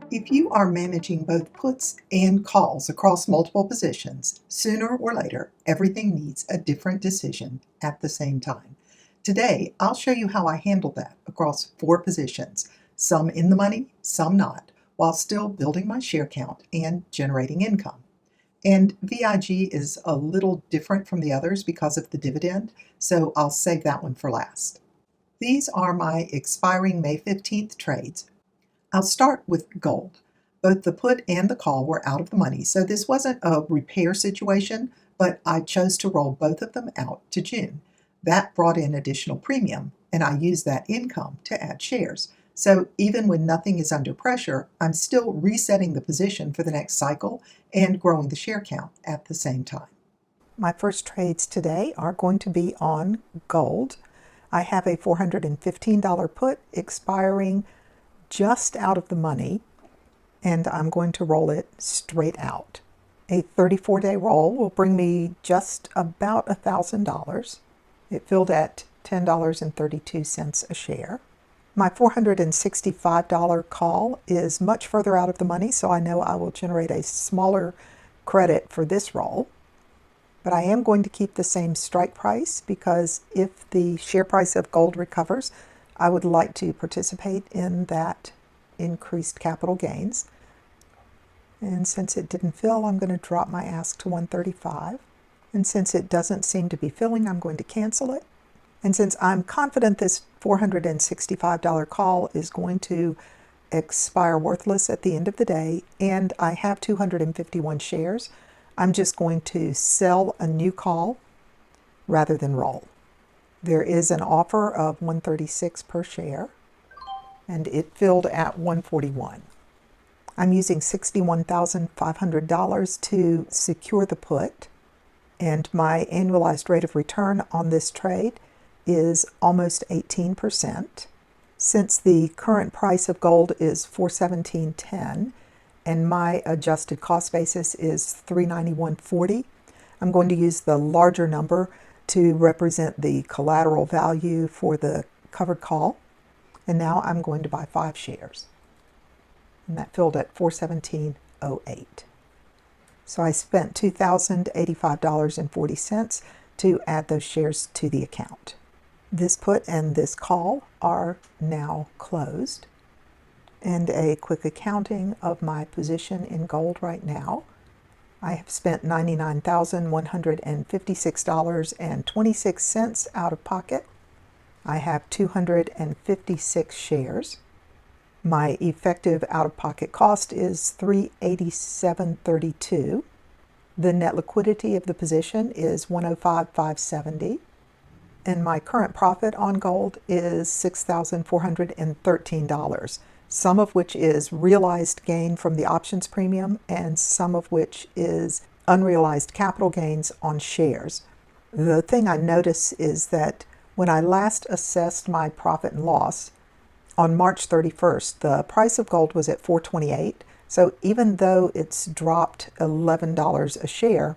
If you are managing both puts and calls across multiple positions, sooner or later, everything needs a different decision at the same time. Today, I'll show you how I handle that across 4 positions, some in the money, some not, while still building my share count and generating income. And VIG is a little different from the others because of the dividend, so I'll save that one for last. These are my expiring May 15th trades. I'll start with gold. Both the put and the call were out of the money, so this wasn't a repair situation, but I chose to roll both of them out to June. That brought in additional premium, and I used that income to add shares. So even when nothing is under pressure, I'm still resetting the position for the next cycle and growing the share count at the same time. My first trades today are going to be on gold. I have a $415 put expiring just out of the money, and I'm going to roll it straight out. A 34-day roll will bring me just about $1,000. It filled at $10.32 a share. My $465 call is much further out of the money, so I know I will generate a smaller credit for this roll. But I am going to keep the same strike price because if the share price of gold recovers, I would like to participate in that increased capital gains. And since it didn't fill, I'm going to drop my ask to 135. And since it doesn't seem to be filling, I'm going to cancel it. And since I'm confident this $465 call is going to expire worthless at the end of the day, and I have 251 shares, I'm just going to sell a new call rather than roll. There is an offer of $136 per share, and it filled at $141. I'm using $61,500 to secure the put, and my annualized rate of return on this trade is almost 18%. Since the current price of gold is $417.10 and my adjusted cost basis is $391.40, I'm going to use the larger number to represent the collateral value for the covered call. And now I'm going to buy 5 shares. And that filled at $417.08. So I spent $2,085.40 to add those shares to the account. This put and this call are now closed. And a quick accounting of my position in gold right now. I have spent $99,156.26 out of pocket. I have 256 shares. My effective out-of-pocket cost is $387.32. The net liquidity of the position is $105,570. And my current profit on gold is $6,413. Some of which is realized gain from the options premium and some of which is unrealized capital gains on shares. The thing I notice is that when I last assessed my profit and loss on March 31st, the price of gold was at $428. So even though it's dropped $11 a share,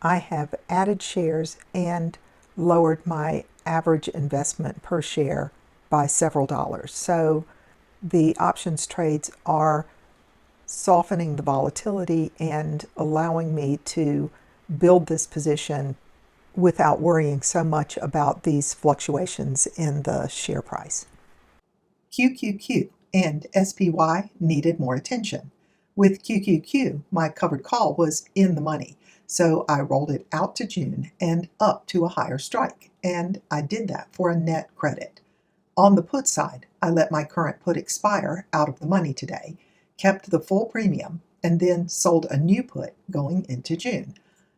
I have added shares and lowered my average investment per share by several dollars. So the options trades are softening the volatility and allowing me to build this position without worrying so much about these fluctuations in the share price. QQQ and SPY needed more attention. With QQQ, my covered call was in the money, so I rolled it out to June and up to a higher strike, and I did that for a net credit. On the put side, I let my current put expire out of the money today, kept the full premium, and then sold a new put going into June.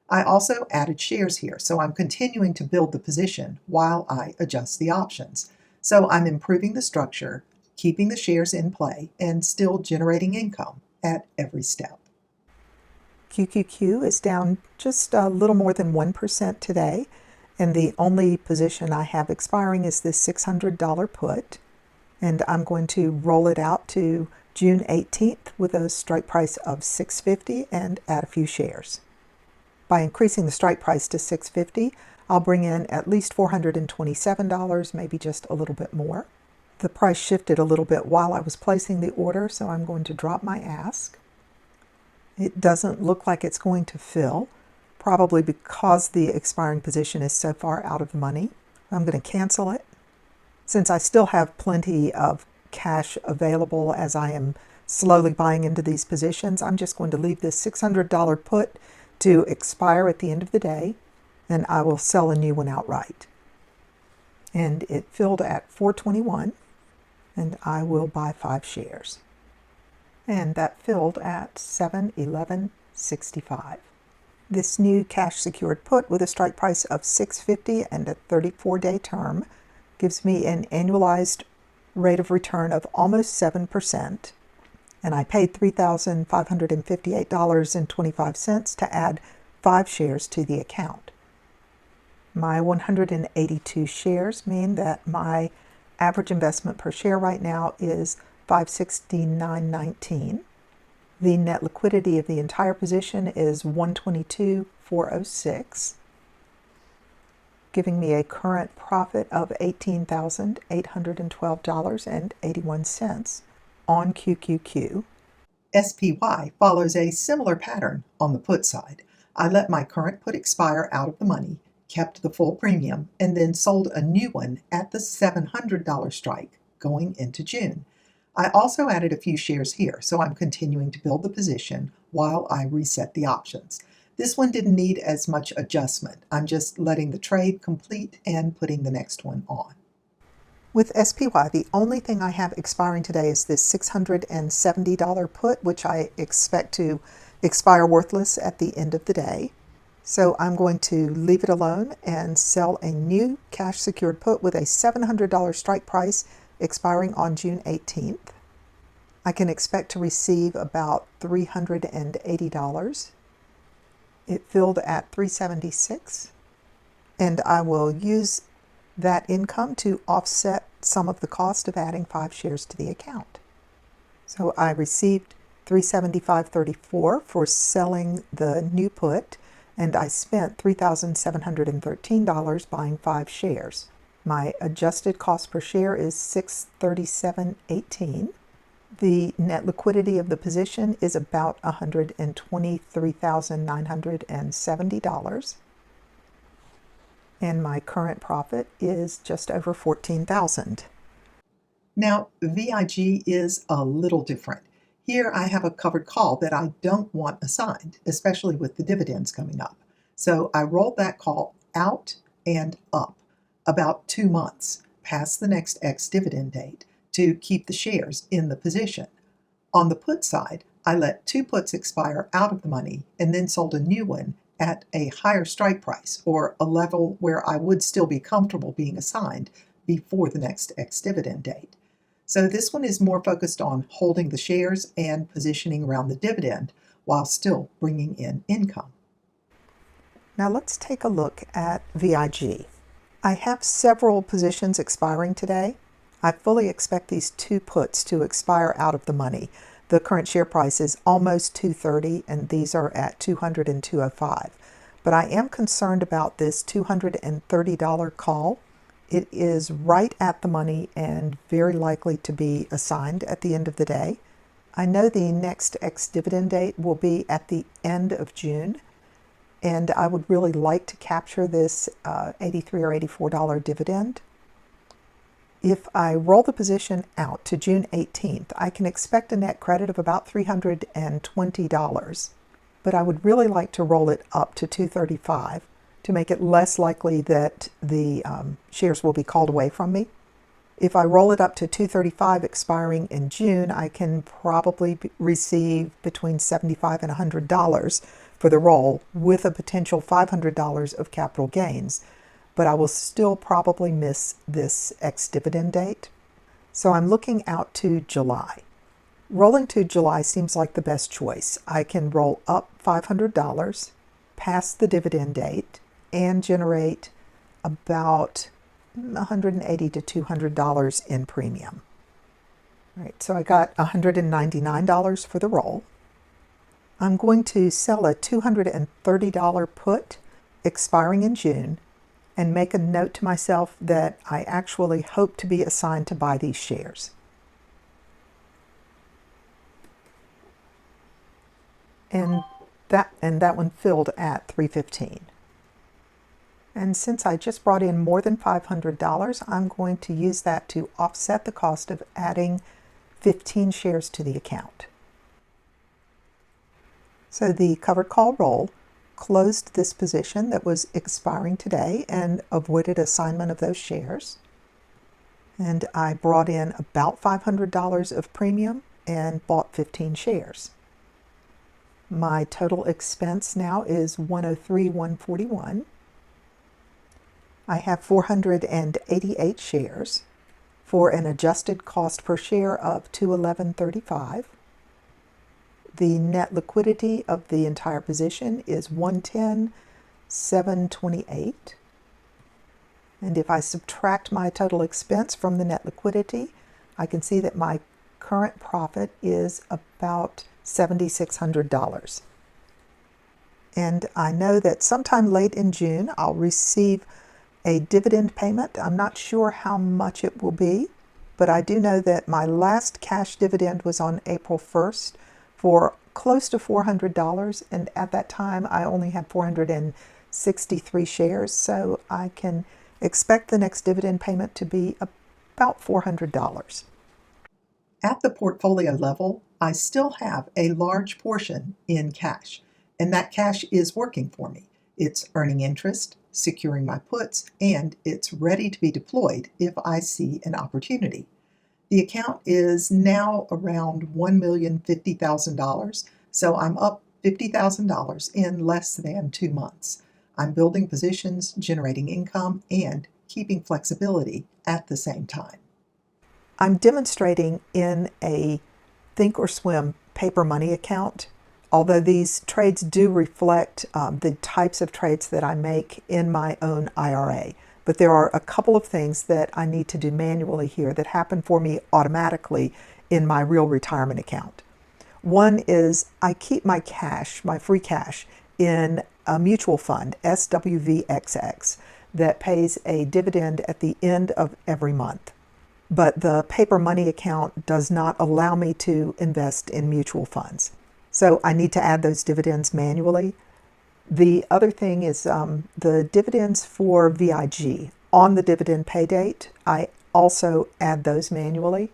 I also added shares here, so I'm continuing to build the position while I adjust the options. So I'm improving the structure, keeping the shares in play, and still generating income at every step. QQQ is down just a little more than 1% today. And the only position I have expiring is this $600 put. And I'm going to roll it out to June 18th with a strike price of $650 and add a few shares. By increasing the strike price to $650, I'll bring in at least $427, maybe just a little bit more. The price shifted a little bit while I was placing the order, so I'm going to drop my ask. It doesn't look like it's going to fill, probably because the expiring position is so far out of the money. I'm going to cancel it. Since I still have plenty of cash available as I am slowly buying into these positions, I'm just going to leave this $600 put to expire at the end of the day, and I will sell a new one outright. And it filled at 421, and I will buy 5 shares. And that filled at 711.65. This new cash secured put with a strike price of $6.50 and a 34-day term gives me an annualized rate of return of almost 7%, and I paid $3,558.25 to add 5 shares to the account. My 182 shares mean that my average investment per share right now is $569.19. The net liquidity of the entire position is $122,406, giving me a current profit of $18,812.81 on QQQ. SPY follows a similar pattern on the put side. I let my current put expire out of the money, kept the full premium, and then sold a new one at the $700 strike going into June. I also added a few shares here, so I'm continuing to build the position while I reset the options. This one didn't need as much adjustment. I'm just letting the trade complete and putting the next one on. With SPY, the only thing I have expiring today is this $670 put, which I expect to expire worthless at the end of the day. So I'm going to leave it alone and sell a new cash secured put with a $700 strike price expiring on June 18th. I can expect to receive about $380. It filled at $376, and I will use that income to offset some of the cost of adding 5 shares to the account. So I received $375.34 for selling the new put, and I spent $3,713 buying 5 shares. My adjusted cost per share is $637.18. The net liquidity of the position is about $123,970. And my current profit is just over $14,000. Now, VIG is a little different. Here I have a covered call that I don't want assigned, especially with the dividends coming up. So I rolled that call out and up about 2 months past the next ex-dividend date to keep the shares in the position. On the put side, I let 2 puts expire out of the money and then sold a new one at a higher strike price, or a level where I would still be comfortable being assigned before the next ex-dividend date. So this one is more focused on holding the shares and positioning around the dividend while still bringing in income. Now let's take a look at VIG. I have several positions expiring today. I fully expect these 2 puts to expire out of the money. The current share price is almost $230, and these are at $200 and $205. But I am concerned about this $230 call. It is right at the money and very likely to be assigned at the end of the day. I know the next ex-dividend date will be at the end of June, and I would really like to capture this $83 or $84 dividend. If I roll the position out to June 18th, I can expect a net credit of about $320, but I would really like to roll it up to $235 to make it less likely that the shares will be called away from me. If I roll it up to $235 expiring in June, I can probably receive between $75 and $100 for the roll, with a potential $500 of capital gains. But I will still probably miss this ex-dividend date. So I'm looking out to July. Rolling to July seems like the best choice. I can roll up $500 past the dividend date and generate about $180 to $200 in premium. All right, so I got $199 for the roll. I'm going to sell a $230 put expiring in June and make a note to myself that I actually hope to be assigned to buy these shares. And that one filled at $3.15. And since I just brought in more than $500, I'm going to use that to offset the cost of adding 15 shares to the account. So the covered call roll closed this position that was expiring today and avoided assignment of those shares. And I brought in about $500 of premium and bought 15 shares. My total expense now is $103,141. I have 488 shares for an adjusted cost per share of $211.35. The net liquidity of the entire position is $110,728. And if I subtract my total expense from the net liquidity, I can see that my current profit is about $7,600. And I know that sometime late in June, I'll receive a dividend payment. I'm not sure how much it will be, but I do know that my last cash dividend was on April 1st for close to $400, and at that time I only had 463 shares, so I can expect the next dividend payment to be about $400. At the portfolio level, I still have a large portion in cash, and that cash is working for me. It's earning interest, securing my puts, and it's ready to be deployed if I see an opportunity. The account is now around $1,050,000, so I'm up $50,000 in less than 2 months. I'm building positions, generating income, and keeping flexibility at the same time. I'm demonstrating in a Thinkorswim paper money account. Although these trades do reflect the types of trades that I make in my own IRA. But there are a couple of things that I need to do manually here that happen for me automatically in my real retirement account. One is I keep my cash, my free cash, in a mutual fund, SWVXX, that pays a dividend at the end of every month. But the paper money account does not allow me to invest in mutual funds. So I need to add those dividends manually. The other thing is the dividends for VIG. On the dividend pay date, I also add those manually.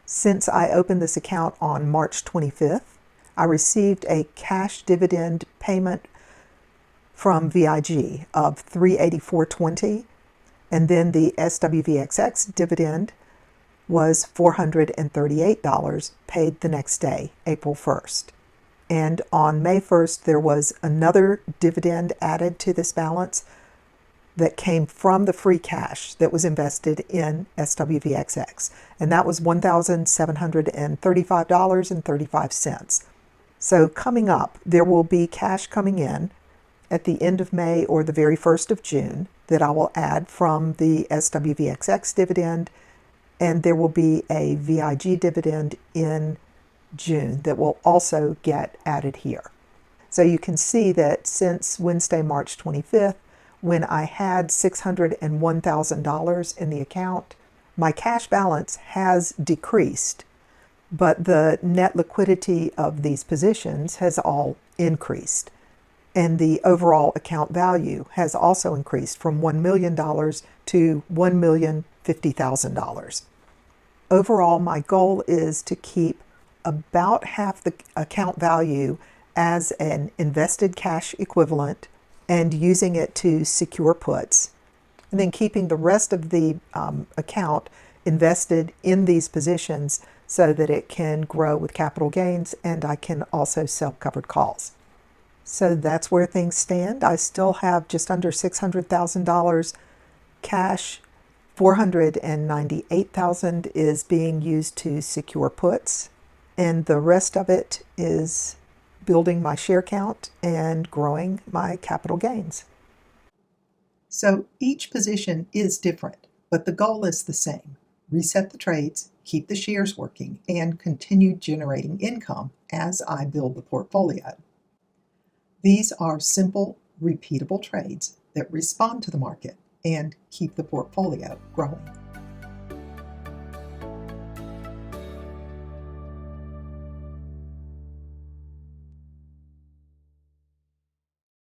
Since I opened this account on March 25th, I received a cash dividend payment from VIG of $384.20, and then the SWVXX dividend was $438 paid the next day, April 1st. And on May 1st, there was another dividend added to this balance that came from the free cash that was invested in SWVXX. And that was $1,735.35. So coming up, there will be cash coming in at the end of May or the very 1st of June that I will add from the SWVXX dividend. And there will be a VIG dividend in June that will also get added here. So you can see that since Wednesday, March 25th, when I had $601,000 in the account, my cash balance has decreased, but the net liquidity of these positions has all increased. And the overall account value has also increased from $1 million to $1,050,000. Overall, my goal is to keep about half the account value as an invested cash equivalent and using it to secure puts, and then keeping the rest of the account invested in these positions so that it can grow with capital gains, and I can also sell covered calls. So that's where things stand. I still have just under $600,000 cash. $498,000 is being used to secure puts, and the rest of it is building my share count and growing my capital gains. So each position is different, but the goal is the same. Reset the trades, keep the shares working, and continue generating income as I build the portfolio. These are simple, repeatable trades that respond to the market and keep the portfolio growing.